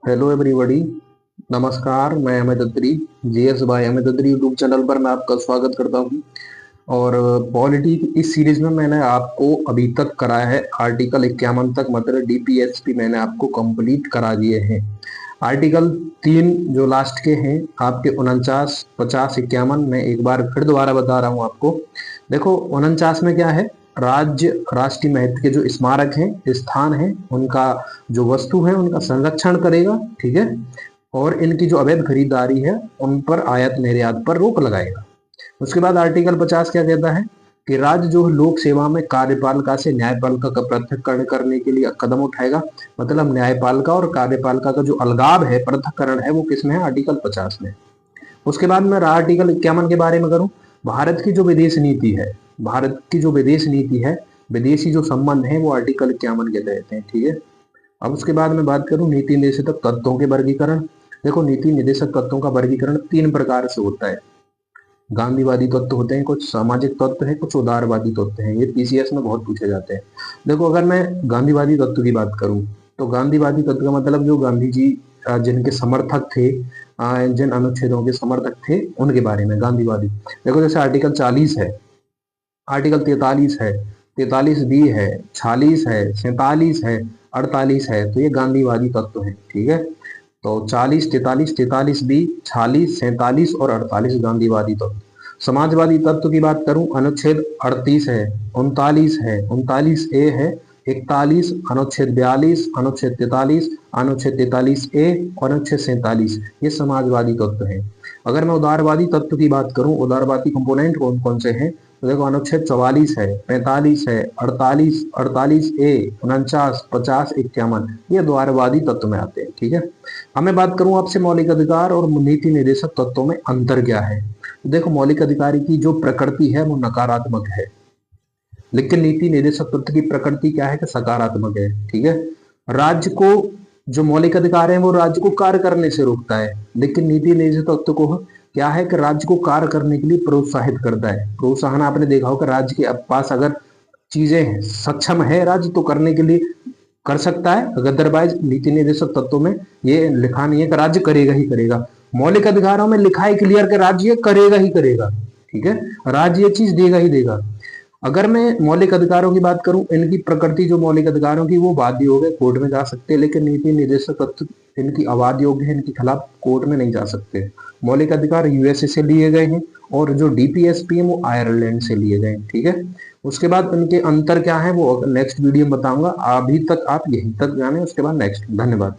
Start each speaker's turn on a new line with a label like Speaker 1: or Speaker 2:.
Speaker 1: Hello everybody. नमस्कार, मैं Amit Atri. GS by Amit Atri YouTube channel पर मैं आपका स्वागत करता हूं। और पॉलिटी इस सीरीज में मैंने आपको अभी तक कराया है आर्टिकल 51 तक, मतलब डीपीएसपी मैंने आपको कंप्लीट करा दिए हैं। आर्टिकल 3 जो लास्ट के हैं आपके 49, 50, 51, मैं एक बार फिर दोबारा बता रहा हूं आपको। देखो 49 में क्या है, राज्य राष्ट्रीय महत्व के जो स्मारक हैं, स्थान हैं, उनका जो वस्तु है उनका संरक्षण करेगा, ठीक है। और इनकी जो अवैध खरीदारी है उन पर आयात निर्यात पर रोक लगाएगा। उसके बाद आर्टिकल 50 क्या कहता है कि राज्य जो लोक सेवा में कार्यपालिका से न्यायपालिका का पृथक्करण करने के लिए कदम उठाएगा। मतलब न्यायपालिका और कार्यपालिका का जो अलगाव है, पृथक्करण है, वो किसमें है? आर्टिकल 50 में। उसके बाद मैं आर्टिकल 51 के बारे में करूं। भारत की जो विदेश नीति है, भारत की जो विदेश नीति है, विदेशी जो संबंध है, वो आर्टिकल 51 के तहत है, ठीक है। अब उसके बाद मैं बात करूं नीति निदेशक तत्वों के वर्गीकरण। देखो नीति निदेशक तत्वों का वर्गीकरण 3 प्रकार से होता है। गांधीवादी तत्व होते हैं, कुछ सामाजिक तत्व है, कुछ उदारवादी तत्व हैं। ये पीसीएस में बहुत पूछे जाते हैं। देखो अगर मैं गांधीवादी तत्व की बात करूं तो गांधीवादी तत्व का मतलब जो गांधी जी जिनके समर्थक थे, जिन अनुच्छेदों के समर्थक थे, उनके बारे में गांधीवादी। देखो जैसे आर्टिकल 40 है, आर्टिकल 43 है, 43 बी है, 46 है, 47 है, 48 है, तो ये गांधीवादी तत्व है, ठीक है। तो 40, 43, 43 बी, 46, 47 और 48 गांधीवादी तत्व। समाजवादी तत्व की बात करूं, अनुच्छेद 38 है, 39 है, 39 ए है, 41, अनुच्छेद 42, अनुच्छेद 43, अनुच्छेद 43 ए और अनुच्छेद 47, ये समाजवादी तत्व है। अगर मैं उदारवादी तत्व की बात करूं, उदारवादी कंपोनेंट कौन कौन से हैं, तो देखो अनुच्छेद 44 है, 45 है, 48, 48 ए, 49, 50, 51, ये उदारवादी तत्व में आते हैं, ठीक है। अब मैं बात करूं आपसे मौलिक अधिकार और नीति निर्देशक तत्वों में अंतर क्या है। तो देखो मौलिक अधिकार की जो प्रकृति है वो नकारात्मक है, लेकिन नीति निर्देशक तत्व की प्रकृति क्या है कि सकारात्मक है, ठीक है। राज्य को जो मौलिक अधिकार है वो राज्य को कार्य करने से रोकता है, लेकिन नीति निर्देशक तत्व को क्या है कि राज्य को कार्य करने के लिए प्रोत्साहित करता है। प्रोत्साहन आपने देखा होगा, राज्य के पास अगर चीजें हैं, सक्षम है राज्य तो करने के लिए कर सकता है, अदरवाइज नीति निर्देशक तत्वों में ये लिखा नहीं है कि राज्य करेगा ही करेगा। मौलिक अधिकारों में लिखा है क्लियर कि राज्य ये करेगा ही करेगा, ठीक है, राज्य ये चीज देगा ही देगा। अगर मैं मौलिक अधिकारों की बात करूं, इनकी प्रकृति जो मौलिक अधिकारों की वो वाद्य हो गए, कोर्ट में जा सकते हैं, लेकिन नीति निर्देशक तत्व इनकी अवाद्य योग्य है, इनके खिलाफ कोर्ट में नहीं जा सकते। मौलिक अधिकार यूएसए से लिए गए हैं और जो डीपीएसपी है वो आयरलैंड से लिए गए हैं, ठीक है। उसके बाद इनके अंतर क्या है वो नेक्स्ट वीडियो में बताऊंगा। अभी तक आप यहीं तक जाने, उसके बाद नेक्स्ट। धन्यवाद।